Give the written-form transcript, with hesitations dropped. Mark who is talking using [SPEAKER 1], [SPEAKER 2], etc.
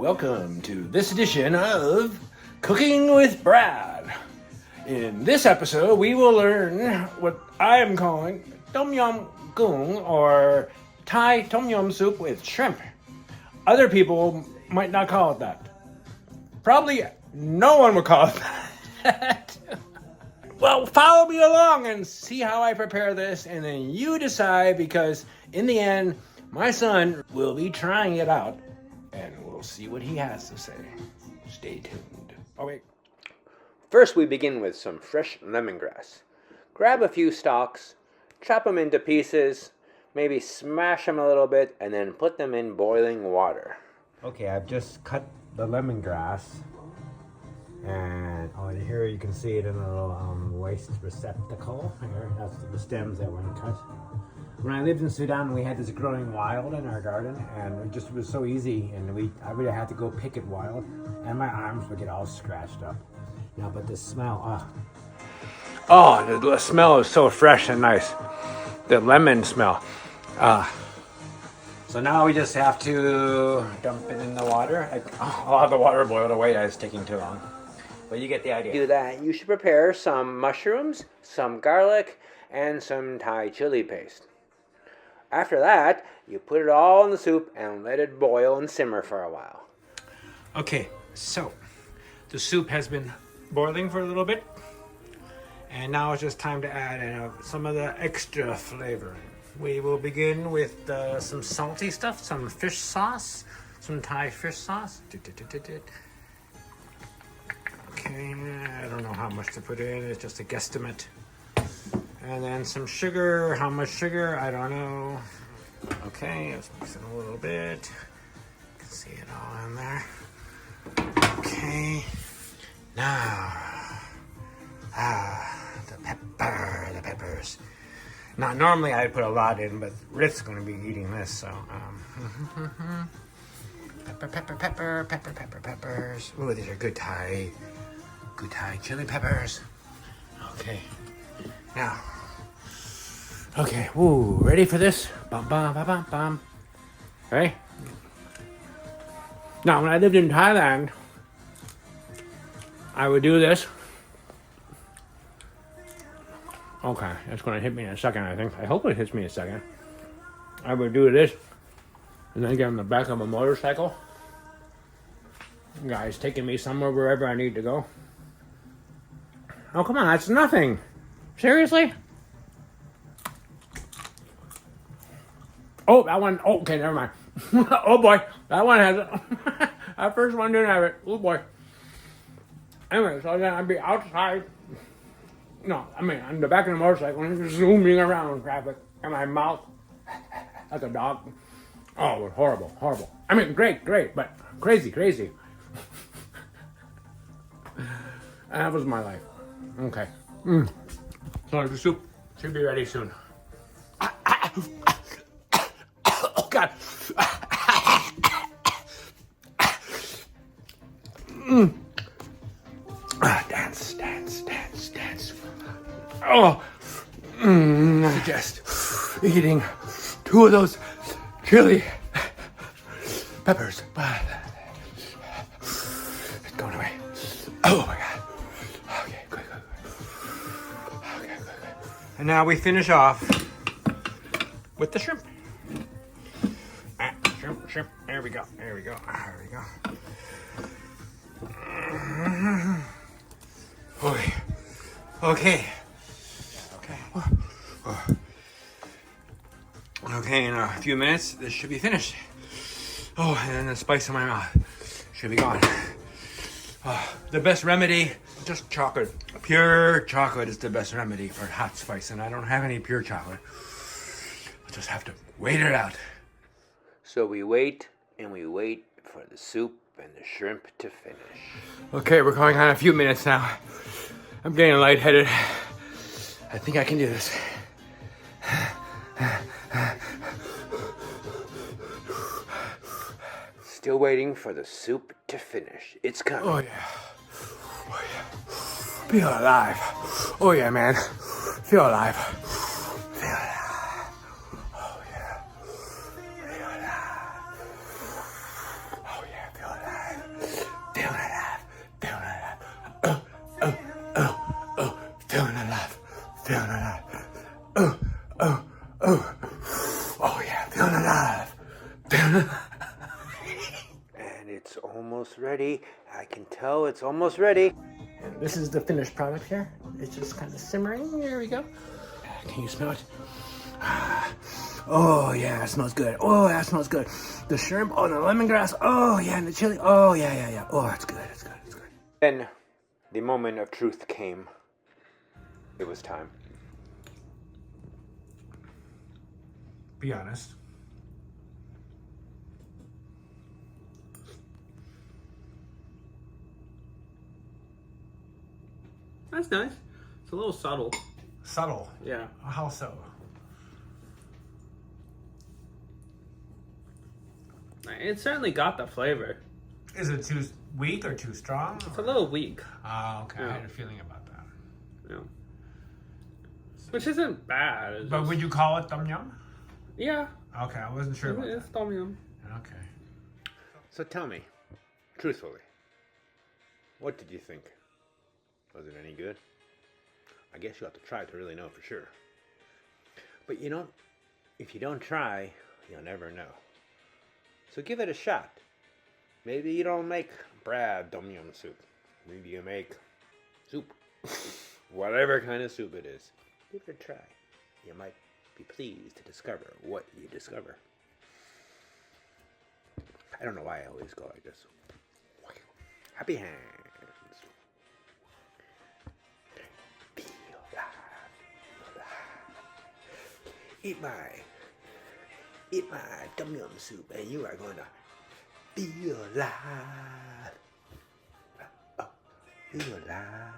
[SPEAKER 1] welcome to this edition of Cooking with Brad. In this episode, we will learn what I am calling Tom Yam Kung, or Thai Tom Yum soup with shrimp. Other people might not call it that. Probably no one would call it that. Well, follow me along and see how I prepare this, and then you decide, because in the end, my son will be trying it out, and we'll see what he has to say. Stay tuned. Oh, wait. First, we begin with some fresh lemongrass. Grab a few stalks, chop them into pieces, maybe smash them a little bit, and then put them in boiling water. Okay, I've just cut the lemongrass, and here you can see it in a little waste receptacle. Here, that's the stems that weren't cut. When I lived in Sudan, we had this growing wild in our garden, and it was so easy, and I really had to go pick it wild, and my arms would get all scratched up. Now, but the smell, the smell is so fresh and nice. The lemon smell. So now we just have to dump it in the water. I'll have the water boiled away. It's taking too long. But you get the idea. To do that, you should prepare some mushrooms, some garlic, and some Thai chili paste. After that, you put it all in the soup and let it boil and simmer for a while. Okay, so the soup has been boiling for a little bit, and now it's just time to add in some of the extra flavoring. We will begin with some salty stuff, some fish sauce, some Thai fish sauce. Okay, I don't know how much to put in, it's just a guesstimate. And then some sugar. How much sugar? I don't know. Okay, let's mix it a little bit. You can see it all in there. Okay. Now, the peppers. Now, normally I'd put a lot in, but Rick's going to be eating this, so. Peppers. Ooh, these are good Thai chili peppers. Okay. Now, okay, woo, ready for this? Bum, bum, bum, bum, bum. Ready? Now, when I lived in Thailand, I would do this. Okay, it's going to hit me in a second, I think. I hope it hits me in a second. I would do this, and then get on the back of a motorcycle. Guy's taking me somewhere, wherever I need to go. Oh, come on, that's nothing. Seriously? Oh, that one. Oh, okay, never mind. Oh boy, that one has it. That first one didn't have it. Oh boy. Anyway, so then I'd be outside. No, I mean, on the back of the motorcycle, and just zooming around in traffic, and my mouth like a dog. Oh, it was horrible. I mean, great, but crazy. And that was my life. Okay. So the soup should be ready soon. Oh God. Dance. Oh. Suggest eating 2 of those chili peppers. It's going away. Oh my God. Okay, good. Okay. And now we finish off with the shrimp. Shrimp. There we go. Okay. Okay, in a few minutes, this should be finished. Oh, and then the spice in my mouth should be gone. The best remedy, just chocolate. Pure chocolate is the best remedy for hot spice, and I don't have any pure chocolate. I just have to wait it out. So we wait for the soup and the shrimp to finish. Okay, we're going on a few minutes now. I'm getting lightheaded. I think I can do this. Still waiting for the soup to finish. It's coming. Oh yeah. Feel alive. Oh yeah, man. Feel alive. Oh yeah. Feel alive.
[SPEAKER 2] It's almost ready. I can tell it's almost ready.
[SPEAKER 1] And this is the finished product here. It's just kind of simmering. There we go. Can you smell it? Oh yeah, it smells good. Oh, that smells good. The shrimp, oh, the lemongrass, oh yeah, and the chili, oh yeah. Oh, it's good, it's good, it's good.
[SPEAKER 2] Then the moment of truth came. It was time.
[SPEAKER 1] Be honest.
[SPEAKER 3] That's nice. It's a little subtle.
[SPEAKER 1] Subtle.
[SPEAKER 3] Yeah.
[SPEAKER 1] How so?
[SPEAKER 3] It certainly got the flavor.
[SPEAKER 1] Is it too weak or too strong?
[SPEAKER 3] It's a little weak.
[SPEAKER 1] Oh, okay.
[SPEAKER 3] Yeah.
[SPEAKER 1] I had a feeling about that.
[SPEAKER 3] Yeah. Which isn't bad. It's
[SPEAKER 1] But
[SPEAKER 3] just-
[SPEAKER 1] would you call it tom yum?
[SPEAKER 3] Yeah.
[SPEAKER 1] Okay, I wasn't sure about
[SPEAKER 3] It's Tom Yam.
[SPEAKER 1] that. Okay.
[SPEAKER 2] So tell me, truthfully, what did you think? Was it any good? I guess you'll have to try to really know for sure. But you know, if you don't try, you'll never know. So give it a shot. Maybe you don't make Brad tom yum soup. Maybe you make soup. Whatever kind of soup it is. Give it a try. You might be pleased to discover what you discover. I don't know why I always go like this. Happy hands. Feel alive. Eat my tom yum soup, and you are going to feel alive. Oh, feel alive.